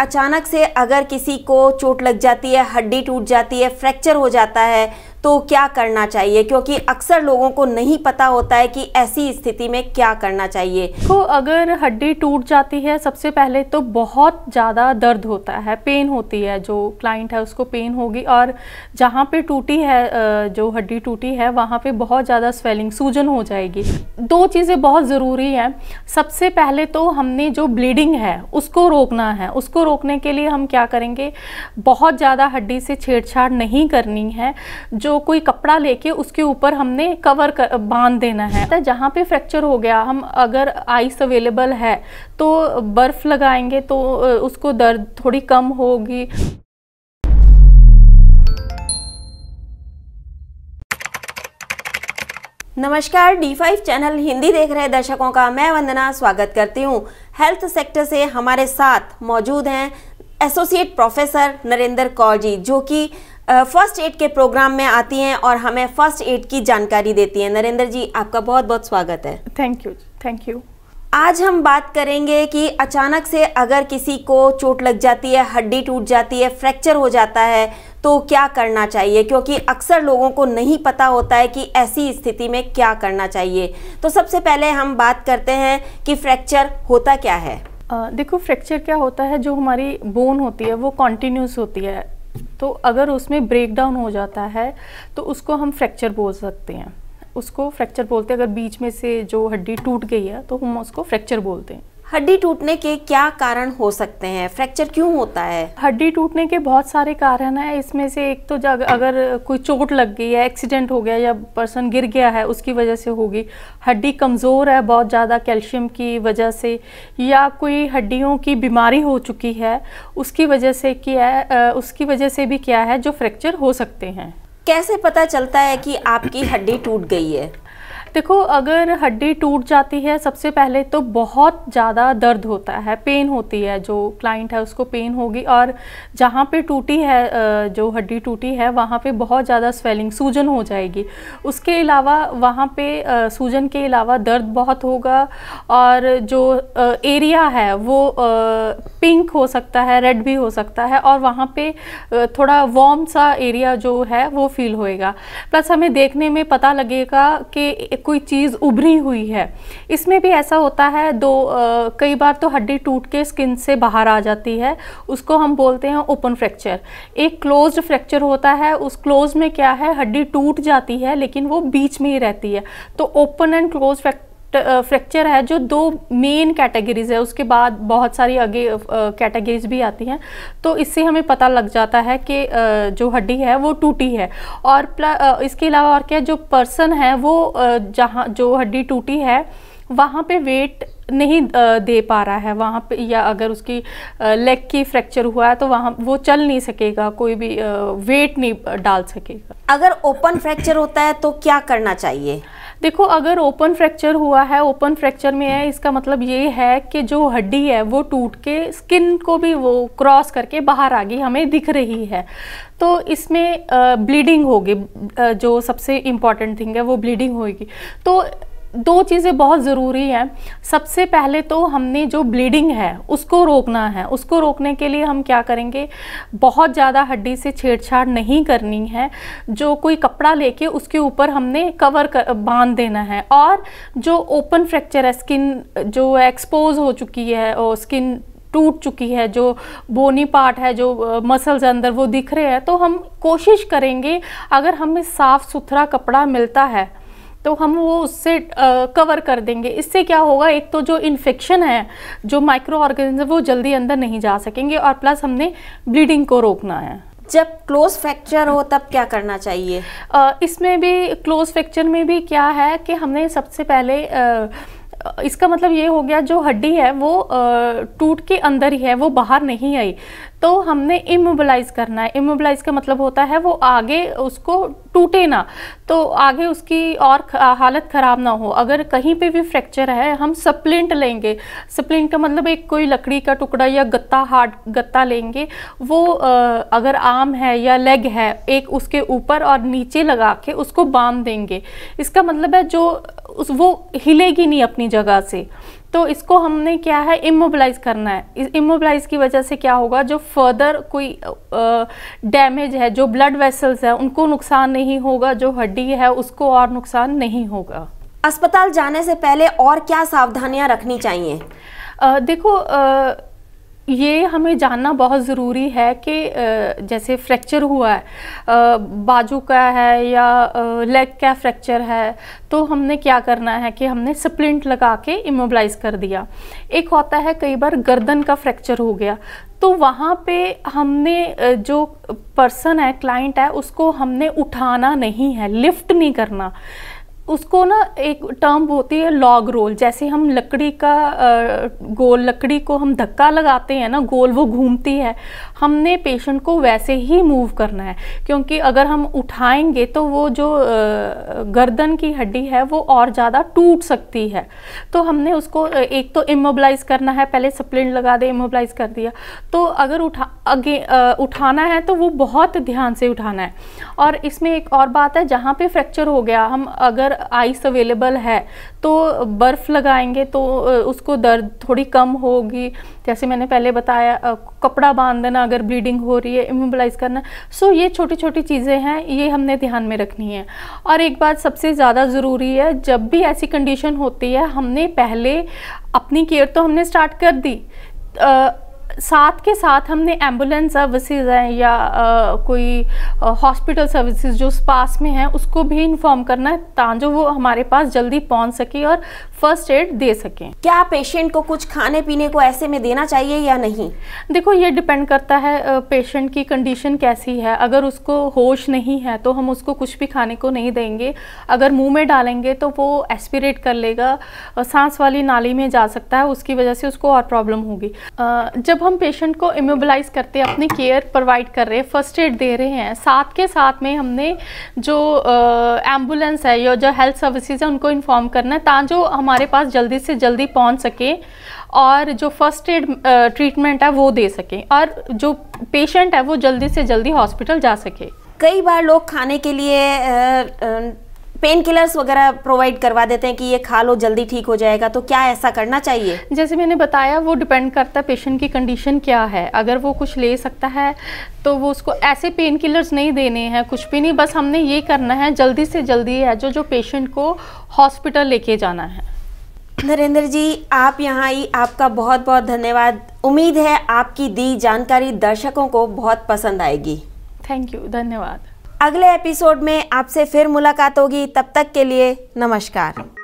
अचानक से अगर किसी को चोट लग जाती है, हड्डी टूट जाती है, फ्रैक्चर हो जाता है तो क्या करना चाहिए? क्योंकि अक्सर लोगों को नहीं पता होता है कि ऐसी स्थिति में क्या करना चाहिए। तो अगर हड्डी टूट जाती है, सबसे पहले तो बहुत ज़्यादा दर्द होता है, पेन होती है, जो क्लाइंट है उसको पेन होगी। और जहाँ पे टूटी है, जो हड्डी टूटी है, वहाँ पे बहुत ज़्यादा स्वेलिंग, सूजन हो जाएगी। दो चीज़ें बहुत ज़रूरी हैं। सबसे पहले तो हमने जो ब्लीडिंग है उसको रोकना है। उसको रोकने के लिए हम क्या करेंगे, बहुत ज़्यादा हड्डी से छेड़छाड़ नहीं करनी है। जो कोई कपड़ा लेके उसके ऊपर हमने बांध देना है। जहाँ पे फ्रैक्चर हो गया, हम अगर आइस अवेलेबल है तो बर्फ लगाएंगे तो उसको दर्द थोड़ी कम होगी। नमस्कार, D5 चैनल हिंदी देख रहे दर्शकों का मैं वंदना स्वागत करती हूँ। हेल्थ सेक्टर से हमारे साथ मौजूद हैं एसोसिएट प्रोफेसर नरेंद्र कौर जी, जो कि फर्स्ट एड के प्रोग्राम में आती हैं और हमें फर्स्ट एड की जानकारी देती हैं। नरेंद्र जी, आपका बहुत बहुत स्वागत है। Thank you. आज हम बात करेंगे कि अचानक से अगर किसी को चोट लग जाती है, हड्डी टूट जाती है, फ्रैक्चर हो जाता है तो क्या करना चाहिए? क्योंकि अक्सर लोगों को नहीं पता होता है कि ऐसी स्थिति में क्या करना चाहिए। तो सबसे पहले हम बात करते हैं कि फ्रैक्चर होता क्या है। देखो, फ्रैक्चर क्या होता है, जो हमारी बोन होती है वो कॉन्टिन्यूस होती है। तो अगर उसमें ब्रेक डाउन हो जाता है तो उसको हम फ्रैक्चर बोल सकते हैं। उसको फ्रैक्चर बोलते हैं। अगर बीच में से जो हड्डी टूट गई है तो हम उसको फ्रैक्चर बोलते हैं। हड्डी टूटने के क्या कारण हो सकते हैं? फ्रैक्चर क्यों होता है? हड्डी टूटने के बहुत सारे कारण हैं। इसमें से एक तो अगर कोई चोट लग गई है, एक्सीडेंट हो गया या पर्सन गिर गया है, उसकी वजह से होगी। हड्डी कमज़ोर है बहुत ज़्यादा कैल्शियम की वजह से, या कोई हड्डियों की बीमारी हो चुकी है उसकी वजह से भी क्या है, जो फ्रैक्चर हो सकते हैं। कैसे पता चलता है कि आपकी हड्डी टूट गई है? देखो, अगर हड्डी टूट जाती है, सबसे पहले तो बहुत ज़्यादा दर्द होता है, पेन होती है, जो क्लाइंट है उसको पेन होगी। और जहाँ पे टूटी है, जो हड्डी टूटी है, वहाँ पे बहुत ज़्यादा स्वेलिंग, सूजन हो जाएगी। उसके अलावा वहाँ पे सूजन के अलावा दर्द बहुत होगा। और जो एरिया है वो पिंक हो सकता है, रेड भी हो सकता है, और वहाँ पे थोड़ा वार्म सा एरिया जो है वो फील होएगा। प्लस हमें देखने में पता लगेगा कि कोई चीज़ उभरी हुई है। इसमें भी ऐसा होता है, कई बार तो हड्डी टूट के स्किन से बाहर आ जाती है, उसको हम बोलते हैं ओपन फ्रैक्चर। एक क्लोज्ड फ्रैक्चर होता है, उस क्लोज में क्या है, हड्डी टूट जाती है लेकिन वो बीच में ही रहती है। तो ओपन एंड क्लोज फ्रैक्चर है, जो दो मेन कैटेगरीज है। उसके बाद बहुत सारी आगे कैटेगरीज भी आती हैं। तो इससे हमें पता लग जाता है कि जो हड्डी है वो टूटी है। और इसके अलावा और क्या, जो पर्सन है वो जहाँ जो हड्डी टूटी है वहाँ पे वेट नहीं दे पा रहा है वहाँ पे, या अगर उसकी लेग की फ्रैक्चर हुआ है तो वहाँ वो चल नहीं सकेगा, कोई भी वेट नहीं डाल सकेगा। अगर ओपन फ्रैक्चर होता है तो क्या करना चाहिए? देखो, अगर ओपन फ्रैक्चर हुआ है, ओपन फ्रैक्चर में है, इसका मतलब ये है कि जो हड्डी है वो टूट के स्किन को भी वो क्रॉस करके बाहर आ गई, हमें दिख रही है। तो इसमें ब्लीडिंग होगी, जो सबसे इम्पॉर्टेंट थिंग है वो ब्लीडिंग होगी। तो दो चीज़ें बहुत ज़रूरी हैं। सबसे पहले तो हमने जो ब्लीडिंग है उसको रोकना है। उसको रोकने के लिए हम क्या करेंगे, बहुत ज़्यादा हड्डी से छेड़छाड़ नहीं करनी है। जो कोई कपड़ा लेके उसके ऊपर हमने बांध देना है। और जो ओपन फ्रैक्चर है, स्किन जो एक्सपोज हो चुकी है और स्किन टूट चुकी है, जो बोनी पार्ट है, जो मसल्स अंदर वो दिख रहे हैं, तो हम कोशिश करेंगे, अगर हमें साफ़ सुथरा कपड़ा मिलता है तो हम वो उससे कवर कर देंगे। इससे क्या होगा, एक तो जो इन्फेक्शन है, जो माइक्रो ऑर्गेनिज्म, वो जल्दी अंदर नहीं जा सकेंगे। और प्लस हमने ब्लीडिंग को रोकना है। जब क्लोज फ्रैक्चर हो तब क्या करना चाहिए? इसमें भी, क्लोज फ्रैक्चर में भी क्या है कि हमने सबसे पहले इसका मतलब ये हो गया, जो हड्डी है वो टूट के अंदर ही है, वो बाहर नहीं आई। तो हमने इमोबिलाइज करना है। इमोबिलाइज का मतलब होता है वो आगे उसको टूटे ना, तो आगे उसकी और हालत ख़राब ना हो। अगर कहीं पे भी फ्रैक्चर है, हम सप्लिंट लेंगे। सप्लिंट का मतलब एक कोई लकड़ी का टुकड़ा या गत्ता, हार्ड गत्ता लेंगे। वो अगर आर्म है या लेग है, एक उसके ऊपर और नीचे लगा के उसको बांध देंगे। इसका मतलब है जो वो हिलेगी नहीं अपनी जगह से। तो इसको हमने क्या है इमोबिलाइज करना है। इस इमोबिलाइज की वजह से क्या होगा, जो फर्दर कोई डैमेज है, जो ब्लड वेसल्स है उनको नुकसान नहीं होगा, जो हड्डी है उसको और नुकसान नहीं होगा। अस्पताल जाने से पहले और क्या सावधानियां रखनी चाहिए? देखो ये हमें जानना बहुत ज़रूरी है कि जैसे फ्रैक्चर हुआ है, बाजू का है या लेग का फ्रैक्चर है, तो हमने क्या करना है कि हमने स्प्लिंट लगा के इमोबिलाइज कर दिया। एक होता है कई बार गर्दन का फ्रैक्चर हो गया, तो वहाँ पे हमने जो पर्सन है, क्लाइंट है, उसको हमने उठाना नहीं है, लिफ्ट नहीं करना। उसको ना एक टर्म होती है लॉग रोल, जैसे हम लकड़ी का गोल, लकड़ी को हम धक्का लगाते हैं ना, गोल वो घूमती है, हमने पेशेंट को वैसे ही मूव करना है। क्योंकि अगर हम उठाएंगे तो वो जो गर्दन की हड्डी है वो और ज़्यादा टूट सकती है। तो हमने उसको एक तो इमोबिलाइज करना है, पहले स्प्लिंट लगा दे, इमोबिलाइज कर दिया। तो अगर उठाना है तो वो बहुत ध्यान से उठाना है। और इसमें एक और बात है, जहाँ पे फ्रैक्चर हो गया, हम अगर आइस अवेलेबल है तो बर्फ़ लगाएंगे तो उसको दर्द थोड़ी कम होगी। जैसे मैंने पहले बताया, कपड़ा बांध देना अगर ब्लीडिंग हो रही है, इमोबिलाइज करना। सो ये छोटी छोटी चीज़ें हैं, ये हमने ध्यान में रखनी है। और एक बात सबसे ज़्यादा ज़रूरी है, जब भी ऐसी कंडीशन होती है, हमने पहले अपनी केयर तो हमने स्टार्ट कर दी, साथ के साथ हमने एम्बुलेंस सर्विसेज हैं या कोई हॉस्पिटल सर्विसेज जो पास में हैं उसको भी इन्फॉर्म करना है, ताकि वो हमारे पास जल्दी पहुंच सके और फर्स्ट एड दे सकें। क्या पेशेंट को कुछ खाने पीने को ऐसे में देना चाहिए या नहीं? देखो ये डिपेंड करता है पेशेंट की कंडीशन कैसी है। अगर उसको होश नहीं है तो हम उसको कुछ भी खाने को नहीं देंगे। अगर मुंह में डालेंगे तो वो एस्पिरेट कर लेगा, सांस वाली नाली में जा सकता है, उसकी वजह से उसको और प्रॉब्लम होगी। जब हम पेशेंट को इमोबिलाइज करते हैं, अपनी केयर प्रोवाइड कर रहे हैं, फर्स्ट एड दे रहे हैं, साथ के साथ में हमने जो एम्बुलेंस है या जो हेल्थ सर्विसेज है उनको इन्फॉर्म करना है, ताकि जो हमारे पास जल्दी से जल्दी पहुंच सके और जो फर्स्ट एड ट्रीटमेंट है वो दे सकें और जो पेशेंट है वो जल्दी से जल्दी हॉस्पिटल जा सके। कई बार लोग खाने के लिए पेन किलर्स वगैरह प्रोवाइड करवा देते हैं कि ये खा लो जल्दी ठीक हो जाएगा, तो क्या ऐसा करना चाहिए? जैसे मैंने बताया, वो डिपेंड करता है पेशेंट की कंडीशन क्या है। अगर वो कुछ ले सकता है तो वो उसको ऐसे पेन किलर्स नहीं देने हैं, कुछ भी नहीं, बस हमने ये करना है जल्दी से जल्दी है जो पेशेंट को हॉस्पिटल लेके जाना है। नरेंद्र जी, आप यहाँ आई, आपका बहुत बहुत धन्यवाद। उम्मीद है आपकी दी जानकारी दर्शकों को बहुत पसंद आएगी। थैंक यू, धन्यवाद। अगले एपिसोड में आपसे फिर मुलाकात होगी, तब तक के लिए नमस्कार।